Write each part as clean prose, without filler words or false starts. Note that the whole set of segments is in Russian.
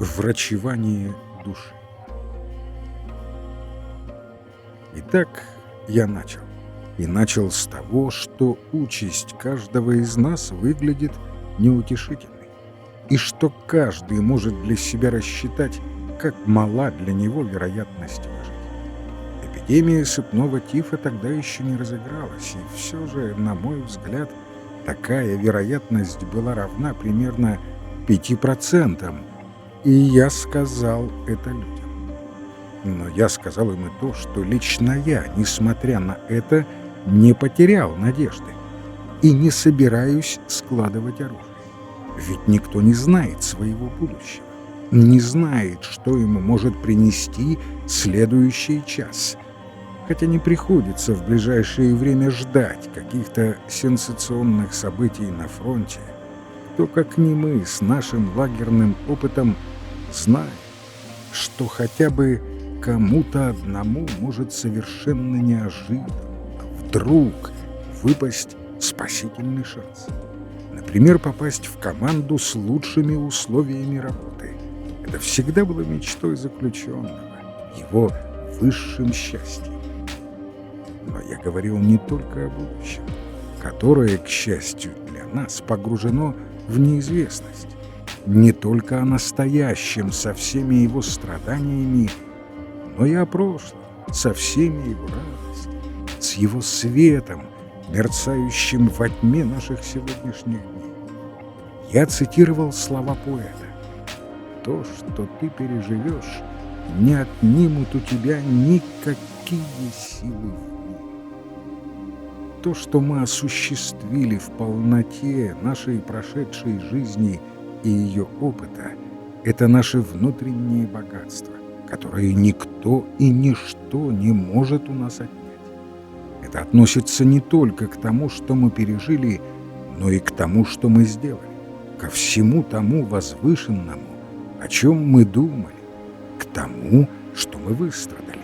Врачевание души. Итак, я начал. И начал с того, что участь каждого из нас выглядит неутешительной. И что каждый может для себя рассчитать, как мала для него вероятность выжить. Эпидемия сыпного тифа тогда еще не разыгралась, и все же, на мой взгляд, такая вероятность была равна примерно 5%. И я сказал это людям. Но я сказал им и то, что лично я, несмотря на это, не потерял надежды и не собираюсь складывать оружие. Ведь никто не знает своего будущего, не знает, что ему может принести следующий час. Хотя не приходится в ближайшее время ждать каких-то сенсационных событий на фронте, то как не мы с нашим лагерным опытом знаем, что хотя бы кому-то одному может совершенно неожиданно вдруг выпасть спасительный шанс. Например, попасть в команду с лучшими условиями работы. Это всегда было мечтой заключенного, его высшим счастьем. Но я говорил не только о будущем, которое, к счастью для нас, погружено в неизвестность. Не только о настоящем со всеми его страданиями, но и о прошлом со всеми его радостями, с его светом, мерцающим во тьме наших сегодняшних дней. Я цитировал слова поэта: «То, что ты переживешь, не отнимут у тебя никакие силы в мире». То, что мы осуществили в полноте нашей прошедшей жизни и ее опыта, это наше внутреннее богатство, которое никто и ничто не может у нас отнять. Это относится не только к тому, что мы пережили, но и к тому, что мы сделали, ко всему тому возвышенному, о чем мы думали, к тому, что мы выстрадали.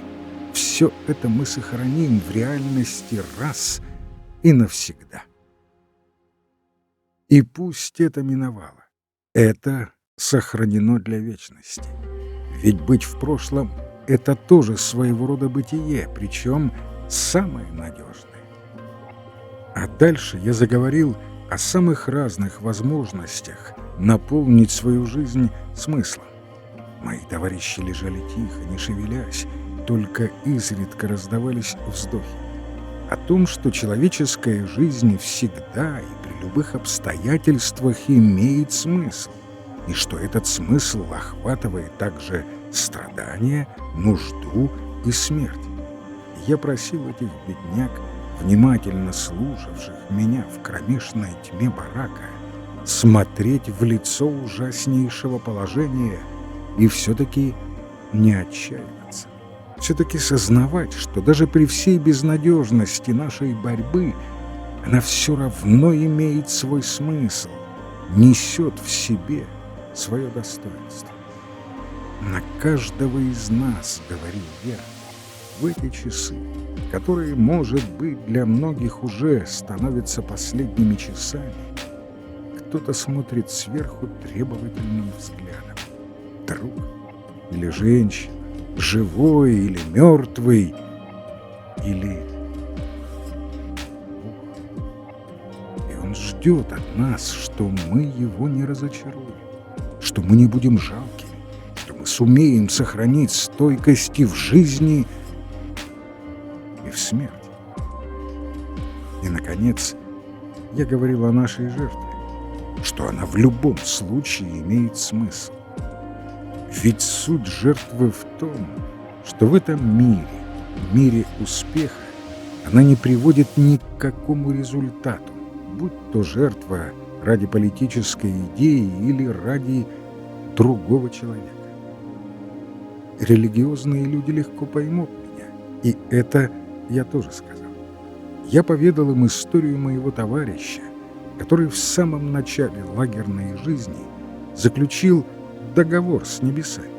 Все это мы сохраним в реальности раз и навсегда. И пусть это миновало. Это сохранено для вечности. Ведь быть в прошлом — это тоже своего рода бытие, причем самое надежное. А дальше я заговорил о самых разных возможностях наполнить свою жизнь смыслом. Мои товарищи лежали тихо, не шевелясь, только изредка раздавались вздохи. О том, что человеческая жизнь всегда и при любых обстоятельствах имеет смысл, и что этот смысл охватывает также страдания, нужду и смерть. Я просил этих бедняк, внимательно слушавших меня в кромешной тьме барака, смотреть в лицо ужаснейшего положения и все-таки не отчаиваться. Все-таки сознавать, что даже при всей безнадежности нашей борьбы она все равно имеет свой смысл, несет в себе свое достоинство. На каждого из нас, говорил я, в эти часы, которые, может быть, для многих уже становятся последними часами, кто-то смотрит сверху требовательным взглядом. Друг или женщина, живой или мертвый, или Бог. И он ждет от нас, что мы его не разочаруем, что мы не будем жалкими, что мы сумеем сохранить стойкость и в жизни, и в смерти. И, наконец, я говорил о нашей жертве, что она в любом случае имеет смысл. Ведь суть жертвы в том, что в этом мире успеха, она не приводит ни к какому результату, будь то жертва ради политической идеи или ради другого человека. Религиозные люди легко поймут меня, и это я тоже сказал. Я поведал им историю моего товарища, который в самом начале лагерной жизни заключил договор с небесами.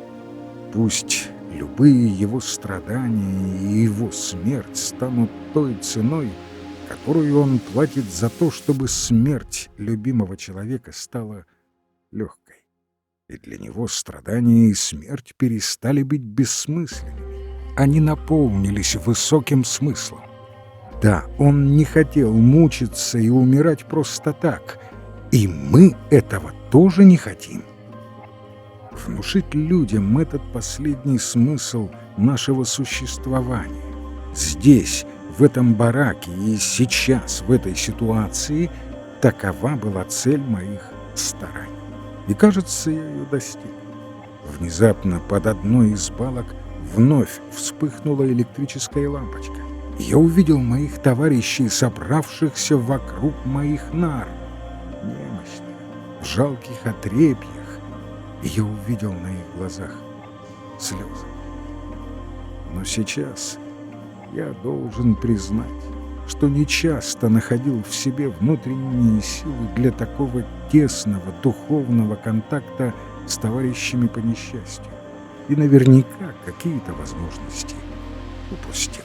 Пусть любые его страдания и его смерть станут той ценой, которую он платит за то, чтобы смерть любимого человека стала легкой. и для него страдания и смерть перестали быть бессмысленными. Они наполнились высоким смыслом. Да, он не хотел мучиться и умирать просто так, и мы этого тоже не хотим. Внушить людям этот последний смысл нашего существования здесь, в этом бараке и сейчас, в этой ситуации, такова была цель моих стараний. И, кажется, я ее достиг. Внезапно под одной из балок вновь вспыхнула электрическая лампочка. Я увидел моих товарищей, собравшихся вокруг моих нар, немощных, в жалких отрепьях, и я увидел на их глазах слезы. Но сейчас я должен признать, что нечасто находил в себе внутренние силы для такого тесного духовного контакта с товарищами по несчастью, и наверняка какие-то возможности упустил.